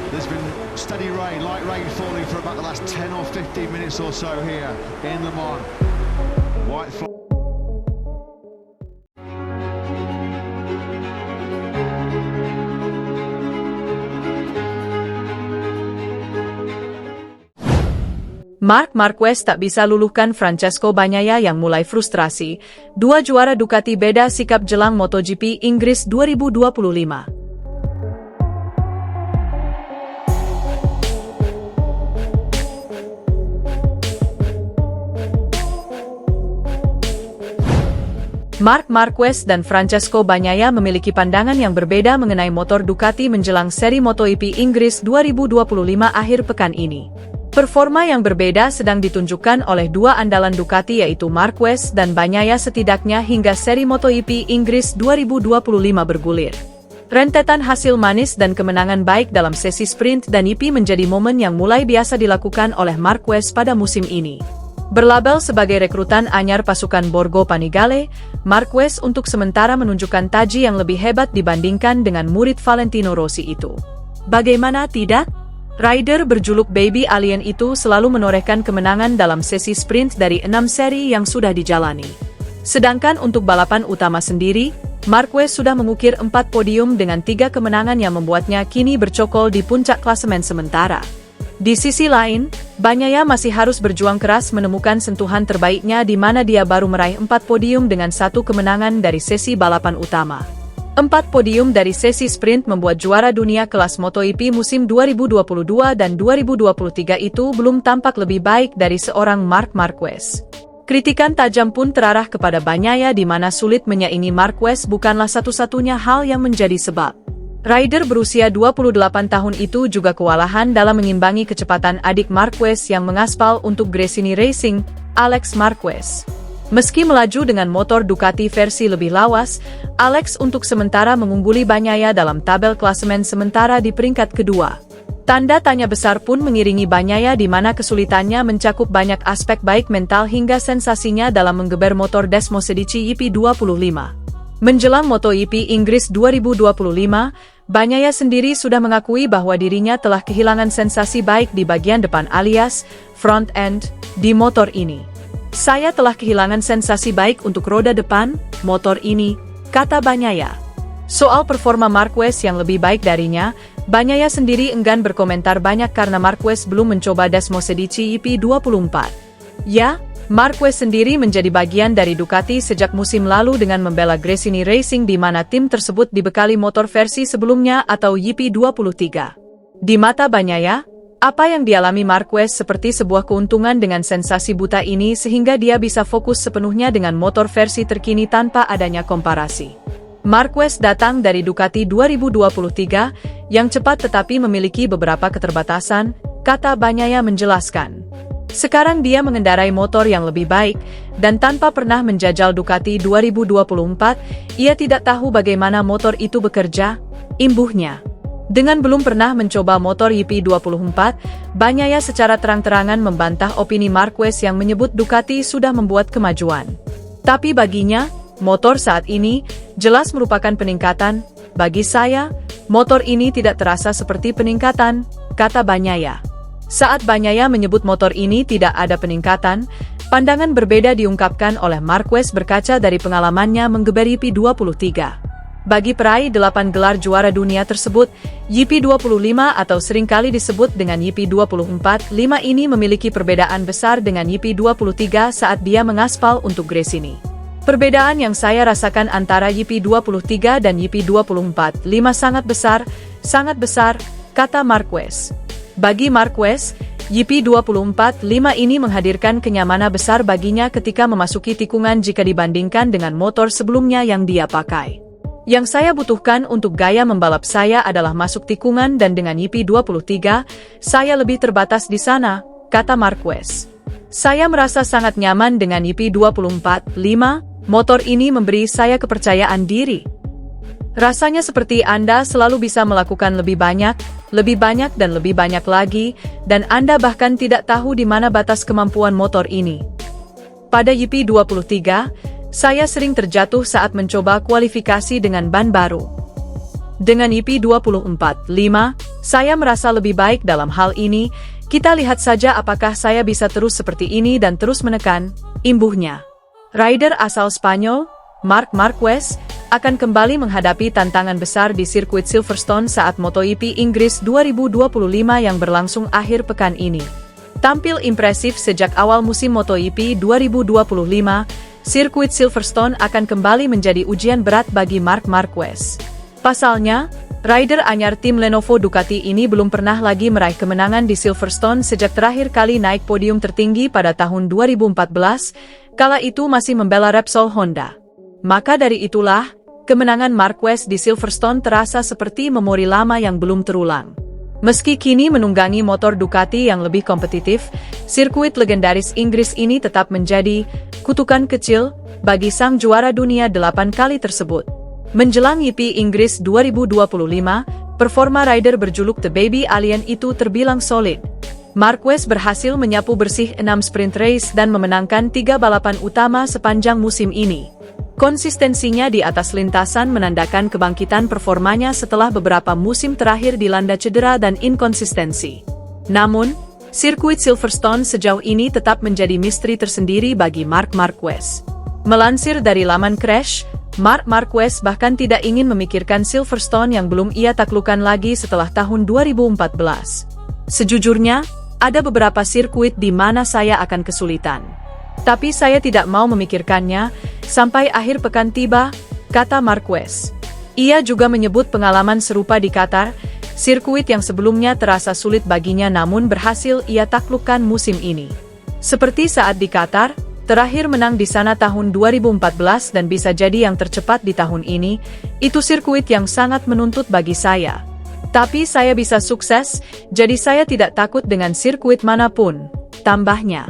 There's been steady rain, light rain falling for about the last 10 or 15 minutes or so here in Le Mans. White flag. Marc Marquez tak bisa luluhkan Francesco Bagnaia yang mulai frustrasi. Dua juara Ducati beda sikap jelang MotoGP Inggris 2025. Marc Marquez dan Francesco Bagnaia memiliki pandangan yang berbeda mengenai motor Ducati menjelang seri MotoGP Inggris 2025 akhir pekan ini. Performa yang berbeda sedang ditunjukkan oleh dua andalan Ducati yaitu Marquez dan Bagnaia setidaknya hingga seri MotoGP Inggris 2025 bergulir. Rentetan hasil manis dan kemenangan baik dalam sesi sprint dan GP menjadi momen yang mulai biasa dilakukan oleh Marquez pada musim ini. Berlabel sebagai rekrutan anyar pasukan Borgo Panigale, Marquez untuk sementara menunjukkan taji yang lebih hebat dibandingkan dengan murid Valentino Rossi itu. Bagaimana tidak? Rider berjuluk Baby Alien itu selalu menorehkan kemenangan dalam sesi sprint dari 6 seri yang sudah dijalani. Sedangkan untuk balapan utama sendiri, Marquez sudah mengukir 4 podium dengan 3 kemenangan yang membuatnya kini bercokol di puncak klasemen sementara. Di sisi lain, Bagnaia masih harus berjuang keras menemukan sentuhan terbaiknya di mana dia baru meraih 4 podium dengan 1 kemenangan dari sesi balapan utama. 4 podium dari sesi sprint membuat juara dunia kelas MotoGP musim 2022 dan 2023 itu belum tampak lebih baik dari seorang Marc Marquez. Kritikan tajam pun terarah kepada Bagnaia di mana sulit menyaingi Marquez bukanlah satu-satunya hal yang menjadi sebab. Rider berusia 28 tahun itu juga kewalahan dalam mengimbangi kecepatan adik Marquez yang mengaspal untuk Gresini Racing, Alex Marquez. Meski melaju dengan motor Ducati versi lebih lawas, Alex untuk sementara mengungguli Bagnaia dalam tabel klasemen sementara di peringkat kedua. Tanda tanya besar pun mengiringi Bagnaia di mana kesulitannya mencakup banyak aspek baik mental hingga sensasinya dalam menggeber motor Desmosedici EP25. Menjelang MotoGP Inggris 2025, Bagnaia sendiri sudah mengakui bahwa dirinya telah kehilangan sensasi baik di bagian depan alias front end di motor ini. Saya telah kehilangan sensasi baik untuk roda depan motor ini, kata Bagnaia. Soal performa Marquez yang lebih baik darinya, Bagnaia sendiri enggan berkomentar banyak karena Marquez belum mencoba Desmosedici EP24. Ya, Marquez sendiri menjadi bagian dari Ducati sejak musim lalu dengan membela Gresini Racing di mana tim tersebut dibekali motor versi sebelumnya atau EP23. Di mata Bagnaia, apa yang dialami Marquez seperti sebuah keuntungan dengan sensasi buta ini sehingga dia bisa fokus sepenuhnya dengan motor versi terkini tanpa adanya komparasi. Marquez datang dari Ducati 2023 yang cepat tetapi memiliki beberapa keterbatasan, kata Bagnaia menjelaskan. Sekarang dia mengendarai motor yang lebih baik, dan tanpa pernah menjajal Ducati 2024, ia tidak tahu bagaimana motor itu bekerja, imbuhnya. Dengan belum pernah mencoba motor EP24, Bagnaia secara terang-terangan membantah opini Marquez yang menyebut Ducati sudah membuat kemajuan. Tapi baginya, motor saat ini jelas merupakan peningkatan. Bagi saya, motor ini tidak terasa seperti peningkatan, kata Bagnaia. Saat Bagnaia menyebut motor ini tidak ada peningkatan, pandangan berbeda diungkapkan oleh Marquez berkaca dari pengalamannya menggeber EP23. Bagi peraih 8 gelar juara dunia tersebut, EP25 atau seringkali disebut dengan EP24, 5 ini memiliki perbedaan besar dengan EP23 saat dia mengaspal untuk Gresini. Perbedaan yang saya rasakan antara EP23 dan EP24, 5 sangat besar, kata Marquez. Bagi Marquez, EP24, 5 ini menghadirkan kenyamanan besar baginya ketika memasuki tikungan jika dibandingkan dengan motor sebelumnya yang dia pakai. Yang saya butuhkan untuk gaya membalap saya adalah masuk tikungan dan dengan EP23, saya lebih terbatas di sana, kata Marquez. Saya merasa sangat nyaman dengan EP24, 5, motor ini memberi saya kepercayaan diri. Rasanya seperti Anda selalu bisa melakukan lebih banyak dan lebih banyak lagi, dan Anda bahkan tidak tahu di mana batas kemampuan motor ini. Pada EP23, saya sering terjatuh saat mencoba kualifikasi dengan ban baru. Dengan IP 24.5, saya merasa lebih baik dalam hal ini. Kita lihat saja apakah saya bisa terus seperti ini dan terus menekan, imbuhnya. Rider asal Spanyol, Marc Marquez, akan kembali menghadapi tantangan besar di sirkuit Silverstone saat MotoGP Inggris 2025 yang berlangsung akhir pekan ini. Tampil impresif sejak awal musim MotoGP 2025, sirkuit Silverstone akan kembali menjadi ujian berat bagi Marc Marquez. Pasalnya, rider anyar tim Lenovo Ducati ini belum pernah lagi meraih kemenangan di Silverstone sejak terakhir kali naik podium tertinggi pada tahun 2014, kala itu masih membela Repsol Honda. Maka dari itulah, kemenangan Marquez di Silverstone terasa seperti memori lama yang belum terulang. Meski kini menunggangi motor Ducati yang lebih kompetitif, sirkuit legendaris Inggris ini tetap menjadi kutukan kecil bagi sang juara dunia 8 kali tersebut. Menjelang GP Inggris 2025, performa rider berjuluk The Baby Alien itu terbilang solid. Marquez berhasil menyapu bersih 6 sprint race dan memenangkan 3 balapan utama sepanjang musim ini. Konsistensinya di atas lintasan menandakan kebangkitan performanya setelah beberapa musim terakhir dilanda cedera dan inkonsistensi. Namun, sirkuit Silverstone sejauh ini tetap menjadi misteri tersendiri bagi Marc Marquez. Melansir dari laman Crash, Marc Marquez bahkan tidak ingin memikirkan Silverstone yang belum ia taklukkan lagi setelah tahun 2014. Sejujurnya, ada beberapa sirkuit di mana saya akan kesulitan. Tapi saya tidak mau memikirkannya, sampai akhir pekan tiba, kata Marquez. Ia juga menyebut pengalaman serupa di Qatar, sirkuit yang sebelumnya terasa sulit baginya namun berhasil ia taklukkan musim ini. Seperti saat di Qatar, terakhir menang di sana tahun 2014 dan bisa jadi yang tercepat di tahun ini, itu sirkuit yang sangat menuntut bagi saya. Tapi saya bisa sukses, jadi saya tidak takut dengan sirkuit manapun, tambahnya.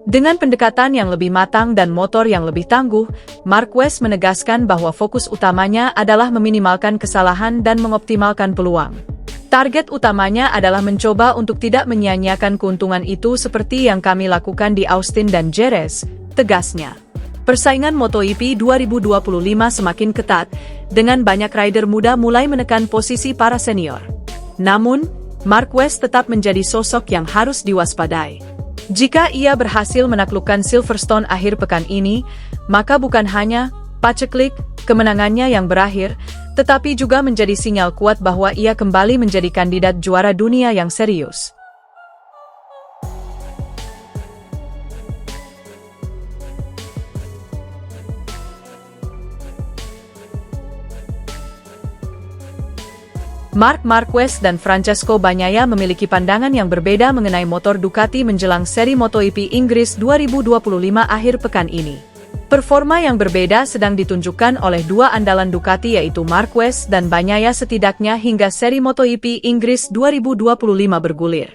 Dengan pendekatan yang lebih matang dan motor yang lebih tangguh, Marquez menegaskan bahwa fokus utamanya adalah meminimalkan kesalahan dan mengoptimalkan peluang. Target utamanya adalah mencoba untuk tidak menyia-nyiakan keuntungan itu seperti yang kami lakukan di Austin dan Jerez, tegasnya. Persaingan MotoGP 2025 semakin ketat, dengan banyak rider muda mulai menekan posisi para senior. Namun, Marquez tetap menjadi sosok yang harus diwaspadai. Jika ia berhasil menaklukkan Silverstone akhir pekan ini, maka bukan hanya paceklik kemenangannya yang berakhir, tetapi juga menjadi sinyal kuat bahwa ia kembali menjadi kandidat juara dunia yang serius. Marc Marquez dan Francesco Bagnaia memiliki pandangan yang berbeda mengenai motor Ducati menjelang seri MotoGP Inggris 2025 akhir pekan ini. Performa yang berbeda sedang ditunjukkan oleh dua andalan Ducati yaitu Marquez dan Bagnaia setidaknya hingga seri MotoGP Inggris 2025 bergulir.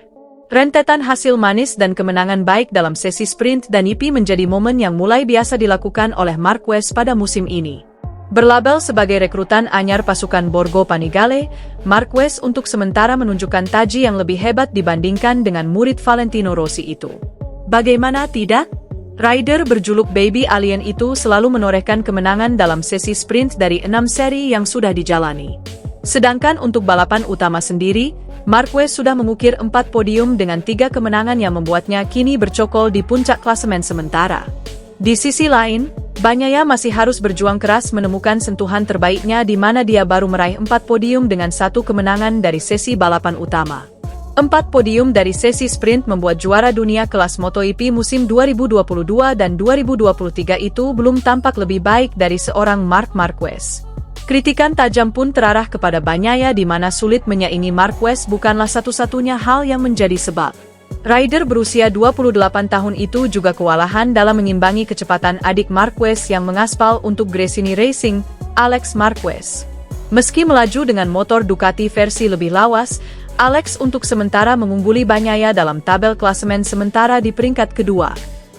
Rentetan hasil manis dan kemenangan baik dalam sesi sprint dan GP menjadi momen yang mulai biasa dilakukan oleh Marquez pada musim ini. Berlabel sebagai rekrutan anyar pasukan Borgo Panigale, Marquez untuk sementara menunjukkan taji yang lebih hebat dibandingkan dengan murid Valentino Rossi itu. Bagaimana tidak? Rider berjuluk Baby Alien itu selalu menorehkan kemenangan dalam sesi sprint dari 6 seri yang sudah dijalani. Sedangkan untuk balapan utama sendiri, Marquez sudah mengukir 4 podium dengan 3 kemenangan yang membuatnya kini bercokol di puncak klasemen sementara. Di sisi lain, Bagnaia masih harus berjuang keras menemukan sentuhan terbaiknya di mana dia baru meraih 4 podium dengan 1 kemenangan dari sesi balapan utama. 4 podium dari sesi sprint membuat juara dunia kelas MotoGP musim 2022 dan 2023 itu belum tampak lebih baik dari seorang Marc Marquez. Kritikan tajam pun terarah kepada Bagnaia di mana sulit menyaingi Marquez bukanlah satu-satunya hal yang menjadi sebab. Rider berusia 28 tahun itu juga kewalahan dalam mengimbangi kecepatan adik Marquez yang mengaspal untuk Gresini Racing, Alex Marquez. Meski melaju dengan motor Ducati versi lebih lawas, Alex untuk sementara mengungguli Bagnaia dalam tabel klasemen sementara di peringkat kedua.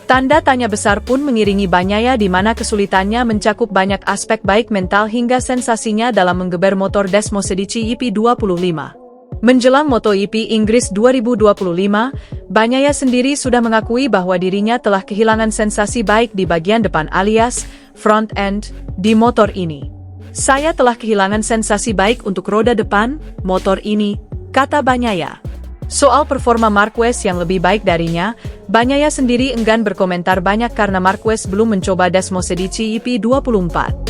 Tanda tanya besar pun mengiringi Bagnaia di mana kesulitannya mencakup banyak aspek baik mental hingga sensasinya dalam menggeber motor Desmosedici EP25. Menjelang MotoGP Inggris 2025, Bagnaia sendiri sudah mengakui bahwa dirinya telah kehilangan sensasi baik di bagian depan alias front end di motor ini. Saya telah kehilangan sensasi baik untuk roda depan motor ini, kata Bagnaia. Soal performa Marquez yang lebih baik darinya, Bagnaia sendiri enggan berkomentar banyak karena Marquez belum mencoba Desmosedici EP24.